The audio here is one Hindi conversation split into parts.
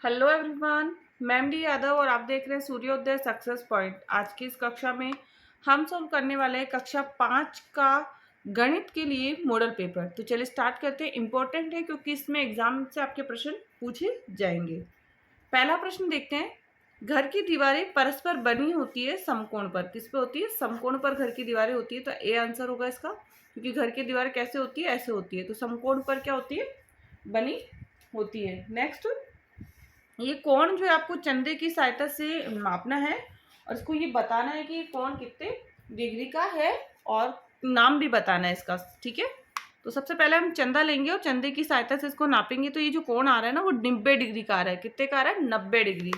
हेलो एवरीवन, मैं एमडी यादव और आप देख रहे हैं सूर्योदय सक्सेस पॉइंट। आज की इस कक्षा में हम सॉल्व करने वाले हैं कक्षा 5 का गणित के लिए मॉडल पेपर। तो चलिए स्टार्ट करते हैं। इम्पोर्टेंट है क्योंकि इसमें एग्जाम से आपके प्रश्न पूछे जाएंगे। पहला प्रश्न देखते हैं। घर की दीवारें परस्पर बनी होती है समकोण पर। किस पे होती है? समकोण पर घर की दीवारें होती है। तो ए आंसर होगा इसका, क्योंकि घर की दीवार कैसे होती है? ऐसे होती है। तो समकोण पर क्या होती है? बनी होती है। नेक्स्ट, ये कोण जो है आपको चंदे की सहायता से मापना है और इसको ये बताना है कि ये कोण कितने डिग्री का है और नाम भी बताना है इसका। ठीक है, तो सबसे पहले हम चंदा लेंगे और चंदे की सहायता से इसको नापेंगे। तो ये जो कोण आ रहा है ना, वो 90 डिग्री का आ रहा है। कितने का आ रहा है? 90 डिग्री।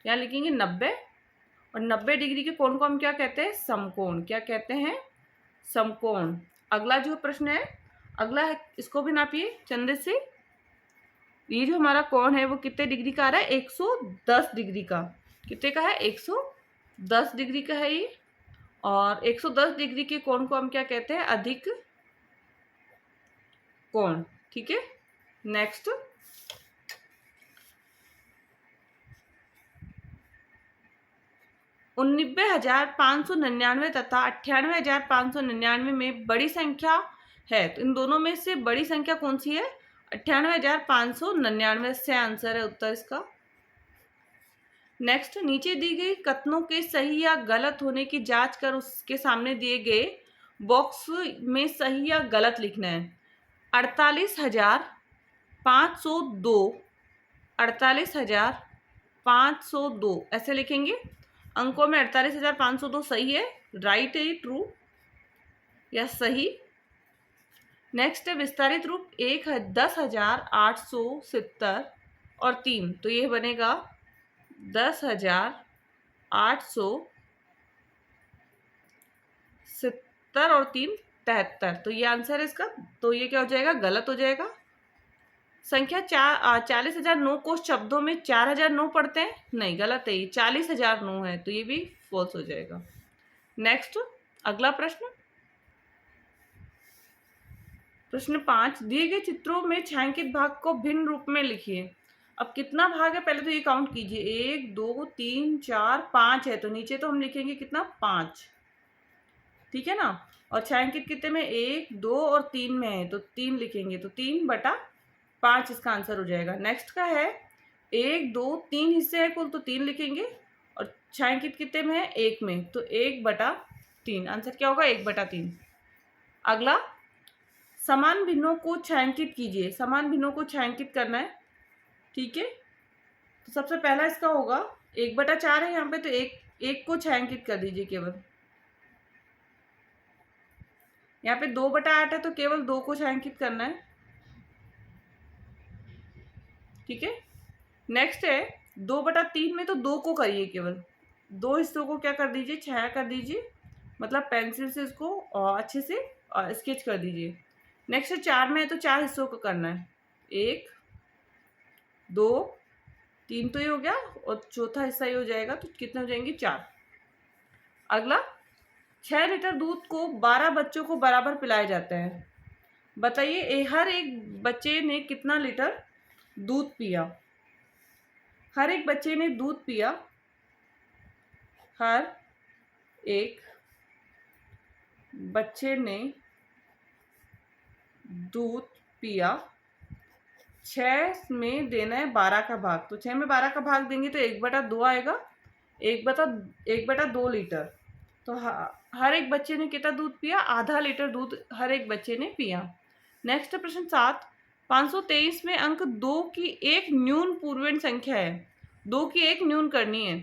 यहाँ लिखेंगे 90, और 90 डिग्री के कोण को हम क्या कहते हैं? समकोण। क्या कहते हैं? समकोण। अगला जो प्रश्न है, अगला है, इसको भी नापिए चंदे से। ये जो हमारा कोण है वो कितने डिग्री का आ रहा है? 110 डिग्री का। कितने का है? 110 डिग्री का है ये। और 110 डिग्री के कोण को हम क्या कहते हैं? अधिक कोण। ठीक है, नेक्स्ट, 89,599 तथा 98,599 में बड़ी संख्या है, तो इन दोनों में से बड़ी संख्या कौन सी है? 98,599 से आंसर है उत्तर इसका। नेक्स्ट, नीचे दी गई कथनों के सही या गलत होने की जांच कर उसके सामने दिए गए बॉक्स में सही या गलत लिखना है। 48,502, 48,502 ऐसे लिखेंगे। अंकों में 48,502 सही है, राइट है, ट्रू या सही। नेक्स्ट है विस्तारित रूप 10,870 और 3, तो ये बनेगा 10,870 और 3 73, तो ये आंसर है इसका। तो ये क्या हो जाएगा? गलत हो जाएगा। संख्या 40,009 को शब्दों में 4,009 पढ़ते हैं? नहीं, गलत है, ये 40,009 है, तो ये भी फॉल्स हो जाएगा। नेक्स्ट, अगला प्रश्न, प्रश्न 5, दिए गए चित्रों में छायांकित भाग को भिन्न रूप में लिखिए। अब कितना भाग है पहले तो ये काउंट कीजिए। 1 2 3 4 5 है, तो नीचे तो हम लिखेंगे कितना? 5। ठीक है ना। और छायांकित कितने में? 1 2 और 3 में है, तो 3 लिखेंगे, तो 3/5 इसका आंसर हो जाएगा। नेक्स्ट का है 1 2 3 हिस्से हैं कुल, तो 3 लिखेंगे, और छायांकित कितने में है? 1 में, तो 1/3। आंसर क्या होगा? 1/3। अगला, समान भिन्नों को छायांकित कीजिए। समान भिन्नों को छायांकित करना है। ठीक है, तो सबसे पहला इसका होगा 1/4 है यहाँ पे, तो एक को छायांकित कर दीजिए केवल। यहाँ पे 2/8 है, तो केवल 2 को छायांकित करना है। ठीक है, नेक्स्ट है 2/3 में, तो 2 को करिए केवल। 2 हिस्सों को क्या कर दीजिए? छाया कर दीजिए, मतलब पेंसिल से इसको अच्छे से स्केच कर दीजिए। नेक्स्ट 4 में है, तो 4 हिस्सों को करना है। 1 2 3 तो ये हो गया, और चौथा हिस्सा ये हो जाएगा, तो कितने हो जाएंगे? 4। अगला, 6 लीटर दूध को 12 बच्चों को बराबर पिलाया जाता है। बताइए हर एक बच्चे ने कितना लीटर दूध पिया? हर एक बच्चे ने दूध पिया, हर एक बच्चे ने दूध पिया। 6 में देना है 12 का भाग, तो 6 में 12 का भाग देंगे तो 1/2 आएगा। 1/2 लीटर, तो हर एक बच्चे ने कितना दूध पिया? आधा लीटर दूध हर एक बच्चे ने पिया। नेक्स्ट प्रश्न 7, 523 में अंक 2 की एक न्यून पूर्णांक संख्या है। 2 की एक न्यून करनी है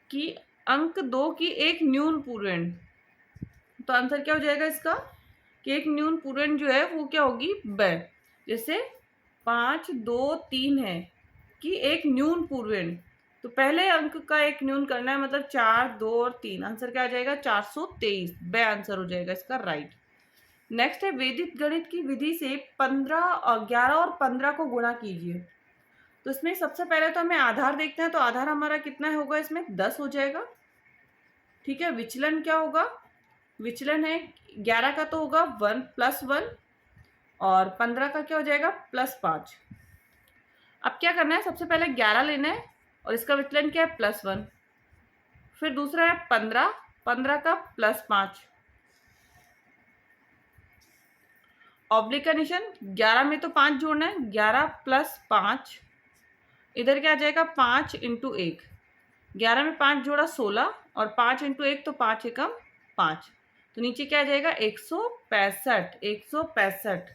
कि अंक 2 की एक न्यून पूर्णांक, तो आंसर क्या हो जाएगा इसका? कि एक न्यून पूर्णांक जो है वो क्या होगी? ब। जैसे 5 2 3 है कि एक न्यून पूर्णांक, तो पहले अंक का एक न्यून करना है, मतलब 4 2 और 3। आंसर क्या आ जाएगा? 423, ब आंसर हो जाएगा इसका, राइट। नेक्स्ट है वैदिक गणित की विधि से 11 और 15 को गुणा कीजिए। तो इसमें सबसे पहले तो हमें आधार देखते हैं, तो आधार हमारा कितना होगा? इसमें 10 हो जाएगा। ठीक है, विचलन क्या होगा? विचलन है 11 का, तो होगा 1 + 1, और 15 का क्या हो जाएगा? +5। अब क्या करना है, सबसे पहले 11 लेना है और इसका विचलन क्या है, +1। फिर दूसरा है 15, 15 का +5, ऑब्लिक का निशान। 11 में तो 5 जोड़ना है, 11 + 5, इधर क्या आ जाएगा 5 × 1, 11 में 5 जोड़ा 16 और 5 × 1 तो 5 एकम 5, तो नीचे क्या आ जाएगा 165, 165,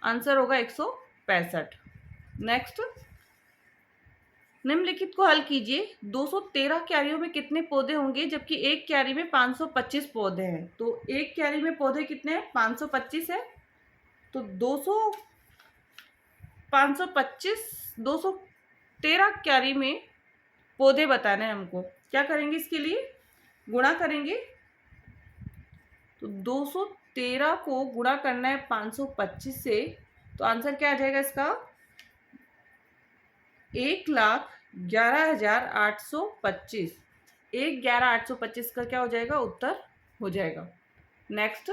आंसर होगा 165। नेक्स्ट, निम्नलिखित को हल कीजिए। 213 क्यारियों में कितने पौधे होंगे जबकि एक क्यारी में 525 पौधे हैं। तो एक क्यारी में पौधे कितने हैं, 525 है। तो 213 क्यारी में पौधे बताने हैं हमको। क्या करेंगे, इसके लिए गुणा करेंगे। तो 213 को गुणा करना है 525 से, तो आंसर क्या आ जाएगा इसका, 1,11,825। 1,11,825 का क्या हो जाएगा, उत्तर हो जाएगा। नेक्स्ट,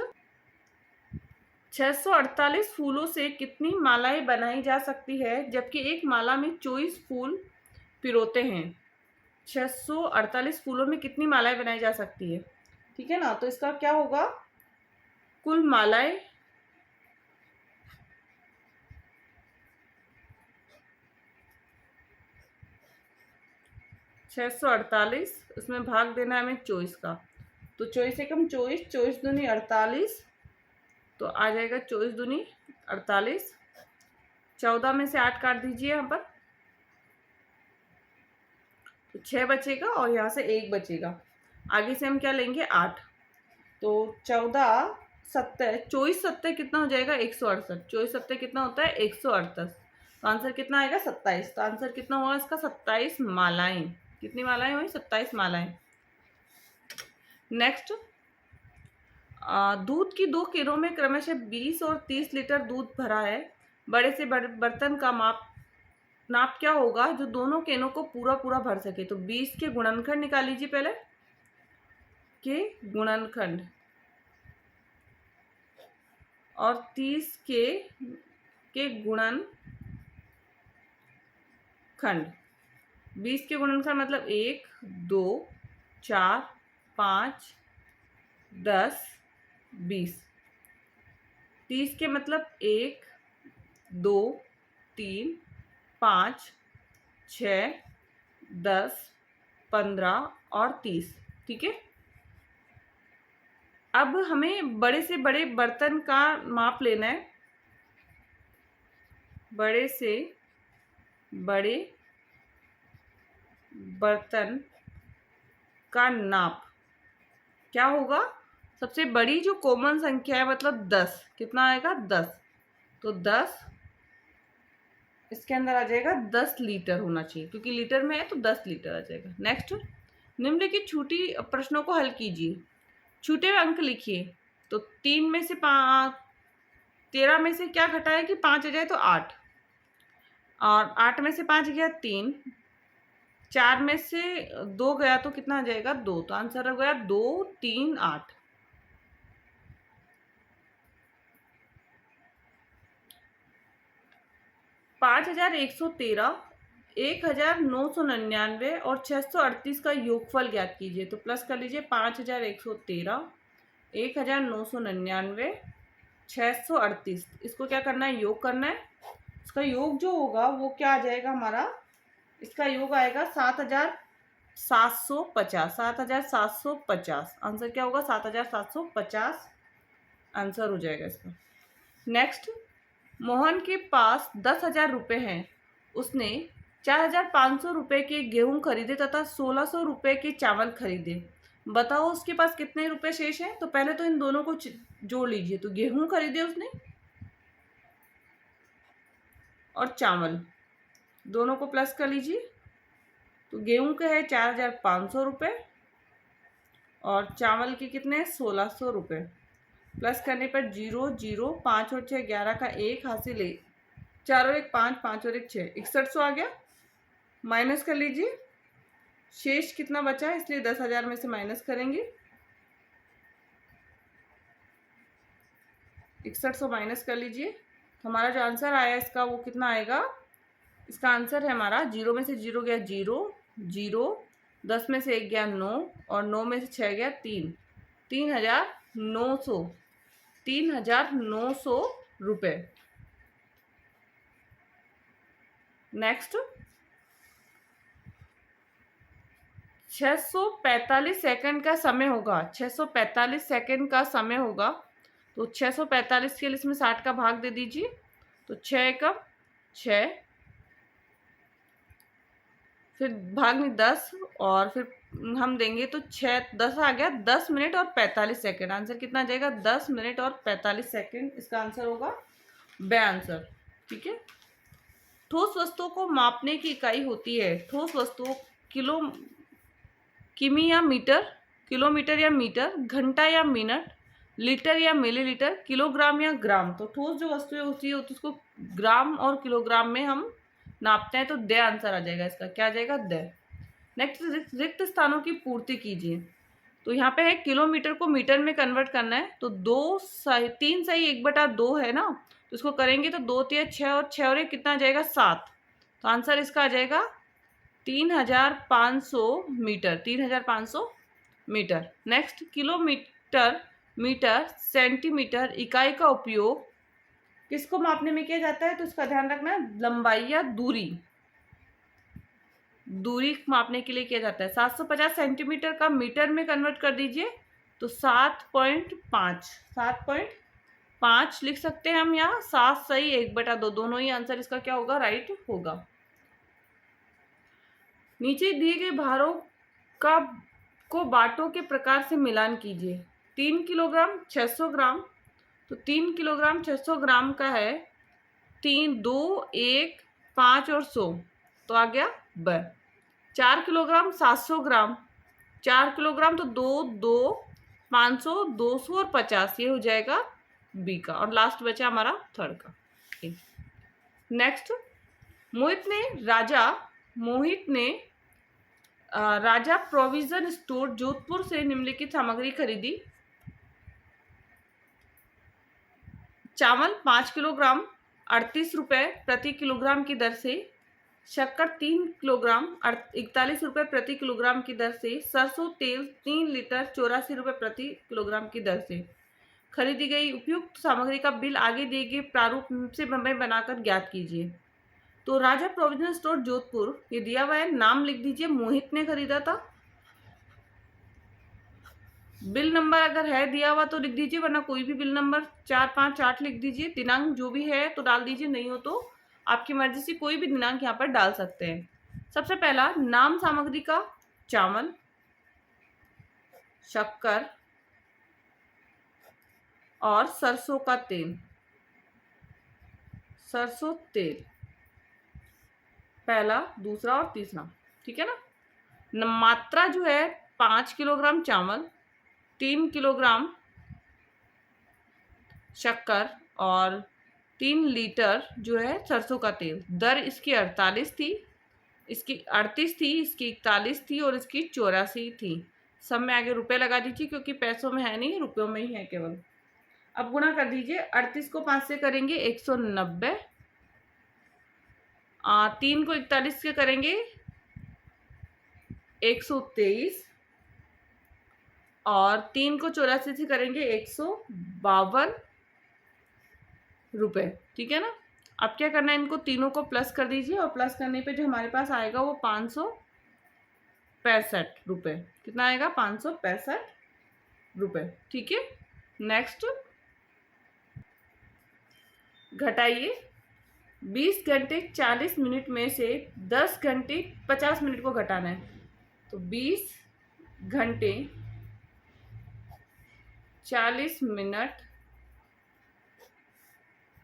648 फूलों से कितनी मालाएं बनाई जा सकती है जबकि एक माला में 24 फूल पिरोते हैं। 648 फूलों में कितनी मालाएं बनाई जा सकती है, ठीक है ना। तो इसका क्या होगा, कुल मालाएं 648, उसमें भाग देना है हमें 24 का। तो 24 एकम 24, 24 दूनी 48, तो आ जाएगा 24 दूनी 48। 14 में से 8 काट दीजिए यहाँ पर, तो 6 बचेगा और यहाँ से 1 बचेगा। आगे से हम क्या लेंगे, 8। तो 14 सत्तर, 24 सत्तर कितना हो जाएगा, 168। 24 सत्तर कितना होता है, 138। तो आंसर कितना आएगा, 27। तो आंसर कितना होगा इसका, 27 मालाएं। कितनी मालाएं हुई, 27 मालाएं। नेक्स्ट, दूध की 2 केनों में क्रमशः 20 और 30 लीटर दूध भरा है। बड़े से बर्तन का नाप क्या होगा जो दोनों केनों को पूरा पूरा भर सके। तो 20 के गुणनखंड निकाल लीजिए पहले, के गुणनखंड, और 30 के गुणनखंड। 20 के गुणनखंड मतलब 1, 2, 4, 5, 10, 20। 30 के मतलब 1, 2, 3, 5, 6, 10, 15 और 30, ठीक है। अब हमें बड़े से बड़े बर्तन का माप लेना है। बड़े से बड़े बर्तन का नाप क्या होगा, सबसे बड़ी जो कॉमन संख्या है मतलब 10, कितना आएगा 10। तो 10 इसके अंदर आ जाएगा, 10 लीटर होना चाहिए क्योंकि लीटर में है तो 10 लीटर आ जाएगा। नेक्स्ट, निम्नलिखित छोटी प्रश्नों को हल कीजिए, छूटे हुए अंक लिखिए। तो 13 में से क्या घटाया कि 5 आ जाए तो 8, और 8 में से 5 गया 3, 4 में से 2 गया तो कितना आ जाएगा 2। तो आंसर हो गया 2, 3, 8। पाँच 5,113, 1,999 और 638 का योगफल ज्ञात कीजिए। तो प्लस कर लीजिए, 5,113, 1,999, 638, इसको क्या करना है, योग करना है। इसका योग जो होगा वो क्या आ जाएगा हमारा, इसका योग आएगा 7,750, 7,750। आंसर क्या होगा, 7,750 आंसर हो जाएगा इसका। नेक्स्ट, मोहन के पास 10,000 रुपये हैं। उसने 4,500 रुपये के गेहूं खरीदे तथा 1,600 रुपये के चावल खरीदे। बताओ उसके पास कितने रुपए शेष हैं। तो पहले तो इन दोनों को जोड़ लीजिए। तो गेहूं खरीदे उसने और चावल, दोनों को प्लस कर लीजिए। तो गेहूं के है 4,500 रुपये और चावल के कितने हैं 1,600 रुपये। प्लस करने पर 0, 0, 5 और 6 11 का 1 हासिल है, 4 और 1 5, 5 और 1 6, 6100 आ गया। माइनस कर लीजिए, शेष कितना बचा है, इसलिए 10,000 में से माइनस करेंगे। 6100 माइनस कर लीजिए, हमारा जो आंसर आया इसका वो कितना आएगा इसका आंसर है हमारा 0 में से 0 गया 0, 0, 10 में से 1 गया 9 और 9 में से 6 गया 3, 3,900, 3,900 रुपये। नेक्स्ट 645 सेकंड का समय होगा, 645 सेकंड का समय होगा। तो 645 के लिए इसमें 60 का भाग दे दीजिए। तो 6 एकम 6, फिर भाग में 10 और फिर हम देंगे तो 6 10 आ गया 10 मिनट और 45 सेकंड। आंसर कितना आ जाएगा? 10 मिनट और 45 सेकंड इसका आंसर होगा, बे आंसर। ठीक है। ठोस वस्तुओं को मापने की इकाई होती है। ठोस वस्तुओं किलो, किमी या मीटर, किलोमीटर या मीटर, घंटा या मिनट, लीटर या मिलीलीटर, किलोग्राम या ग्राम। तो ठोस जो वस्तुएं होती है उसको ग्राम और किलोग्राम में हम नापते हैं। तो दे आंसर आ जाएगा इसका। क्या आ जाएगा? दे। नेक्स्ट, रिक्त स्थानों की पूर्ति कीजिए। तो यहाँ पे है किलोमीटर को मीटर में कन्वर्ट करना है। तो 3 सही 1/2 है ना, तो इसको करेंगे तो 2 3 6 और 6 और 1 कितना आ जाएगा? 7। तो आंसर इसका आ जाएगा 3,500 metre, 3,500 metre. Next, kilometre, metre, centimetre इकाई का उपयोग किसको मापने में किया जाता है? तो इसका ध्यान रखना है, लंबाई या दूरी, दूरी मापने के लिए किया जाता है। 750 सेंटीमीटर का मीटर में कन्वर्ट कर दीजिए तो 7.5, 7.5 लिख सकते हैं हम यहाँ। 7 सही 1/2, दोनों ही आंसर इसका क्या होगा? राइट होगा। नीचे दिए गए भारों का को बाटों के प्रकार से मिलान कीजिए। 3 किलोग्राम 600 ग्राम, तो 3 किलोग्राम 600 ग्राम का है 3, 2, 1, 5 और 100, तो आ गया ब। 4 किलोग्राम 700 ग्राम, 4 किलोग्राम तो 2, 2, 500, 200 और 50, ये हो जाएगा बी का। और लास्ट बचा हमारा थर्ड का। नेक्स्ट, मोहित ने राजा प्रोविजन स्टोर जोधपुर से निम्नलिखित सामग्री खरीदी। चावल 5 किलोग्राम 38 रुपये प्रति किलोग्राम की दर से, शक्कर 3 किलोग्राम 41 रुपये प्रति किलोग्राम की दर से, सरसों तेल 3 लीटर 84 रुपये प्रति किलोग्राम की दर से खरीदी गई उपयुक्त सामग्री का बिल आगे दिए गए प्रारूप से बनाकर ज्ञात कीजिए। तो राजा प्रोविजनल स्टोर जोधपुर, ये दिया हुआ है, नाम लिख दीजिए, मोहित ने खरीदा था। बिल नंबर अगर है दिया हुआ तो लिख दीजिए, वरना कोई भी बिल नंबर 4, 5, 8 लिख दीजिए। दिनांक जो भी है तो डाल दीजिए, नहीं हो तो आपकी मर्जी से कोई भी दिनांक यहाँ पर डाल सकते हैं। सबसे पहला नाम सामग्री का, चावल, शक्कर और सरसों का तेल, सरसों तेल पहला, दूसरा और तीसरा। ठीक है ना। मात्रा जो है 5 किलोग्राम चावल, 3 किलोग्राम शक्कर और 3 लीटर जो है सरसों का तेल। दर इसकी 48 थी, इसकी 38 थी, इसकी 41 थी और इसकी 84 थी। सब में आगे रुपए लगा दीजिए क्योंकि पैसों में है नहीं, रुपयों में ही है केवल। अब गुणा कर दीजिए। 38 को 5 से करेंगे 190, 3 को 41 से करेंगे 123 और 3 को 84 से करेंगे 152 रुपये। ठीक है ना। अब क्या करना है, इनको तीनों को प्लस कर दीजिए और प्लस करने पे जो हमारे पास आएगा वो 565 रुपये। कितना आएगा? 565 रुपये। ठीक है। नेक्स्ट, घटाइए। 20 घंटे 40 मिनट में से 10 घंटे 50 मिनट को घटाना है। तो 20 घंटे 40 मिनट,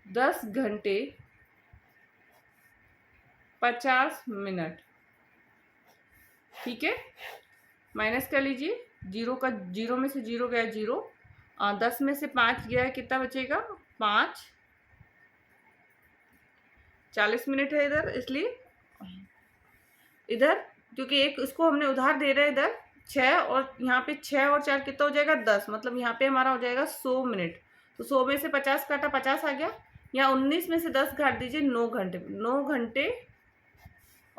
10 घंटे 50 मिनट। ठीक है। माइनस कर लीजिए। 0 में से 0 गया 0, 10 में से 5 गया है, कितना बचेगा? 5। 40 मिनट है इधर, इसलिए इधर क्योंकि एक इसको हमने उधार दे रहे हैं इधर 6 और यहाँ पे 6 और 4 कितना हो जाएगा? 10। मतलब यहाँ पे हमारा हो जाएगा 100 मिनट। तो 100 में से 50 काटा, 50 आ गया। यहाँ 19 में से 10 घाट दीजिए, 9 घंटे। 9 घंटे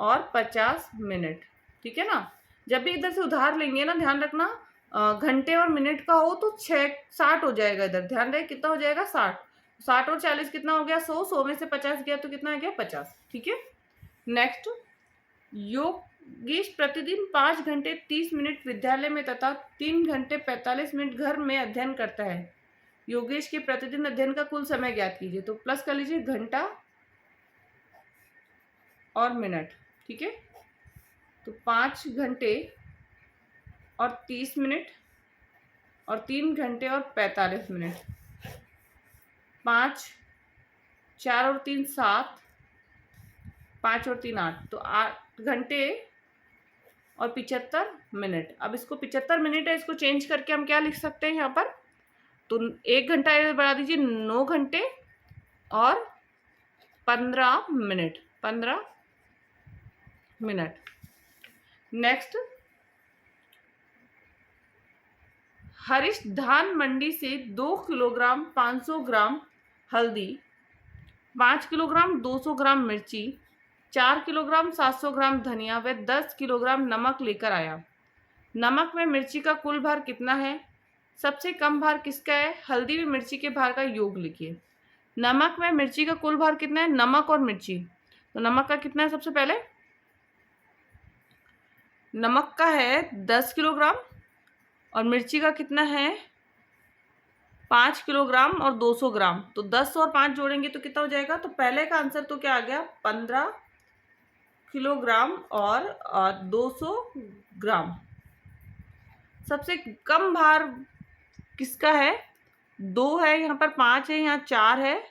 और 50 मिनट। ठीक है ना। जब भी इधर से उधार लेंगे ना, ध्यान रखना घंटे और मिनट का हो तो 60 हो जाएगा। इधर ध्यान रहे कितना हो जाएगा 60। 60 और 40 कितना हो गया 100। 100 में से 50 गया तो कितना आ गया 50। ठीक है। नेक्स्ट, योगेश प्रतिदिन 5 घंटे 30 मिनट विद्यालय में तथा 3 घंटे 45 मिनट घर में अध्ययन करता है। योगेश के प्रतिदिन अध्ययन का कुल समय ज्ञात कीजिए। तो प्लस कर लीजिए घंटा और मिनट। ठीक है। तो 5 घंटे और 30 मिनट और 3 घंटे और 45 मिनट। 5 4 और 3 7, 5 और 3 8, तो 8 घंटे और 75 मिनट। अब इसको 75 मिनट है, इसको चेंज करके हम क्या लिख सकते हैं यहाँ पर, तो 1 घंटा बढ़ा दीजिए 9 घंटे और 15 मिनट। 15 मिनट। नेक्स्ट, हरीश धान मंडी से 2 किलोग्राम 500 ग्राम हल्दी, 5 किलोग्राम 200 ग्राम मिर्ची, 4 किलोग्राम 700 ग्राम धनिया व 10 किलोग्राम नमक लेकर आया। नमक में मिर्ची का कुल भार कितना है? सबसे कम भार किसका है? हल्दी में मिर्ची के भार का योग लिखिए। नमक में मिर्ची का कुल भार कितना है? नमक और मिर्ची, तो नमक का कितना है? सबसे पहले नमक का है 10 किलोग्राम और मिर्ची का कितना है 5 किलोग्राम और 200 ग्राम। तो 10 और 5 जोड़ेंगे तो कितना हो जाएगा? तो पहले का आंसर तो क्या आ गया 15 किलोग्राम और 200 ग्राम। सबसे कम भार किसका है? 2 है, यहाँ पर 5 है, यहाँ 4 है,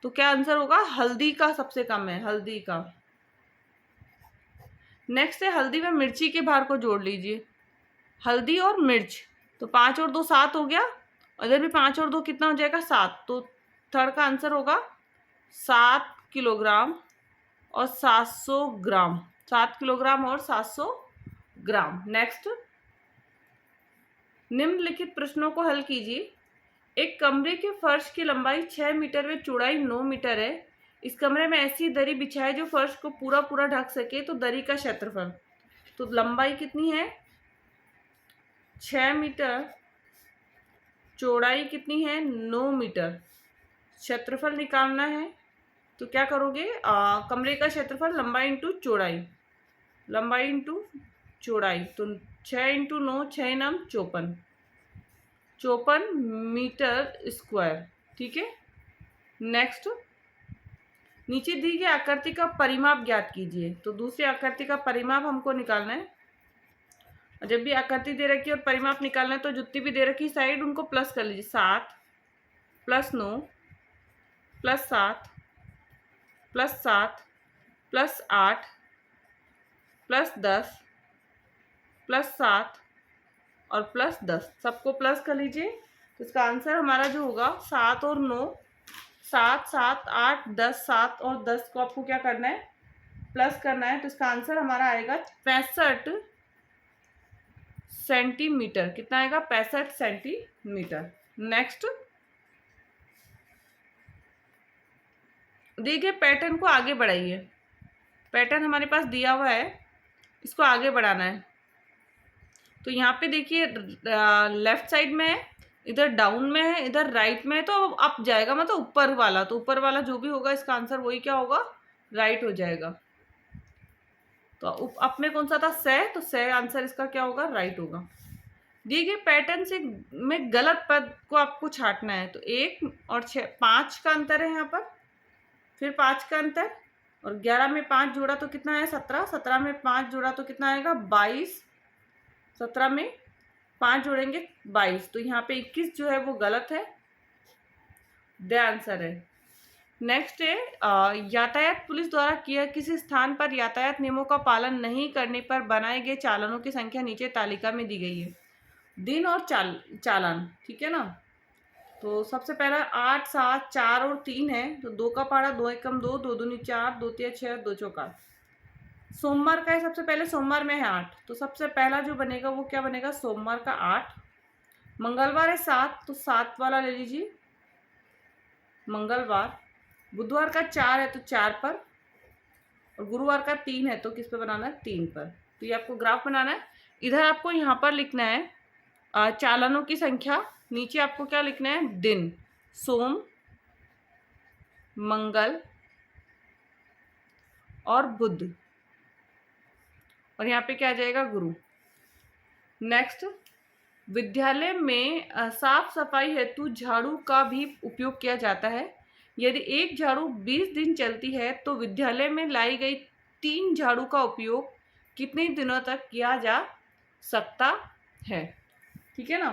तो क्या आंसर होगा? हल्दी का सबसे कम है, हल्दी का। नेक्स्ट है हल्दी में मिर्ची के भार को जोड़ लीजिए। हल्दी और मिर्च, तो 5 और 2 7 हो गया, इधर भी 5 और 2 कितना हो जाएगा 7, तो थर्ड का आंसर होगा 7 किलोग्राम और 700 ग्राम। 7 किलोग्राम और 700 ग्राम। नेक्स्ट, निम्नलिखित प्रश्नों को हल कीजिए। एक कमरे के फर्श की लंबाई 6 मीटर व चौड़ाई 9 मीटर है। इस कमरे में ऐसी दरी बिछाए जो फर्श को पूरा पूरा ढक सके, तो दरी का क्षेत्रफल। तो लंबाई कितनी है 6 मीटर, चौड़ाई कितनी है 9 मीटर, क्षेत्रफल निकालना है। तो क्या करोगे कमरे का क्षेत्रफल लंबाई इंटू चौड़ाई, लंबाई इंटू चौड़ाई, तो 6 इंटू 9, 6 नाम 54, 54 मीटर स्क्वायर। ठीक है। नेक्स्ट, नीचे दी गई आकृति का परिमाप ज्ञात कीजिए। तो दूसरी आकृति का परिमाप हमको निकालना है। जब भी आकृति दे रखी है और परिमाप निकालना है तो जितनी भी दे रखी साइड उनको प्लस कर लीजिए। 7 plus 9 plus 7 plus 7 plus 8 plus 10 plus 7 और प्लस 10, सबको प्लस कर लीजिए। तो इसका आंसर हमारा जो होगा 7 और 9, 7 7 8 10, 7 और 10 को आपको क्या करना है प्लस करना है। तो इसका आंसर हमारा आएगा 65 सेंटीमीटर। कितना आएगा 65 सेंटीमीटर। नेक्स्ट, देखिए पैटर्न को आगे बढ़ाइए। पैटर्न हमारे पास दिया हुआ है, इसको आगे बढ़ाना है। तो यहाँ पे देखिए लेफ्ट साइड में है, इधर डाउन में है, इधर राइट में है, तो अप जाएगा मतलब ऊपर वाला। तो ऊपर वाला जो भी होगा इसका आंसर वही क्या होगा राइट हो जाएगा। तो अप में कौन सा था से, तो से आंसर इसका क्या होगा राइट होगा। दिए गए पैटर्न से में गलत पद को आपको छांटना है। तो 1 और 6 5 का अंतर है यहाँ पर, फिर 5 का अंतर, और 11 में 5 जोड़ा तो कितना है 17, 17 में 5 जोड़ा तो कितना आएगा 22, 17 में 5 जोड़ेंगे 22, तो यहाँ पे 21 जो है वो गलत है, द आंसर है। नेक्स्ट है यातायात पुलिस द्वारा किया किसी स्थान पर यातायात नियमों का पालन नहीं करने पर बनाए गए चालानों की संख्या नीचे तालिका में दी गई है। दिन और चालान। ठीक है ना। तो सबसे पहला 8 7 4 और 3 है, तो 2 का पहाड़ा 2 एकम 2, 2 दूनी 4, 2 तिया 6, 2 चौका। सोमवार का है, सबसे पहले सोमवार में है 8, तो सबसे पहला जो बनेगा वो क्या बनेगा सोमवार का 8। मंगलवार है 7, तो 7 वाला ले लीजिए मंगलवार। बुधवार का 4 है, तो 4 पर और गुरुवार का 3 है तो किस पे बनाना है, 3 पर। तो ये आपको ग्राफ बनाना है। इधर आपको यहाँ पर लिखना है चालानों की संख्या, नीचे आपको क्या लिखना है, दिन, सोम, मंगल और बुध, और यहाँ पे क्या आ जाएगा, गुरु। नेक्स्ट, विद्यालय में साफ सफाई हेतु झाड़ू का भी उपयोग किया जाता है। यदि एक झाड़ू 20 दिन चलती है तो विद्यालय में लाई गई 3 झाड़ू का उपयोग कितने दिनों तक किया जा सकता है। ठीक है ना।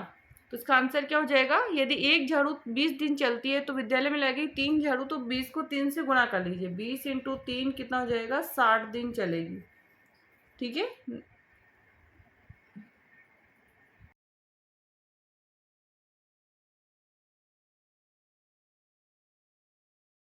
तो इसका आंसर क्या हो जाएगा, यदि एक झाड़ू 20 दिन चलती है तो विद्यालय में लाई गई 3 झाड़ू, तो 20 को 3 से गुणा कर लीजिए, 20 × 3 कितना हो जाएगा, 60 दिन चलेगी। ठीक है।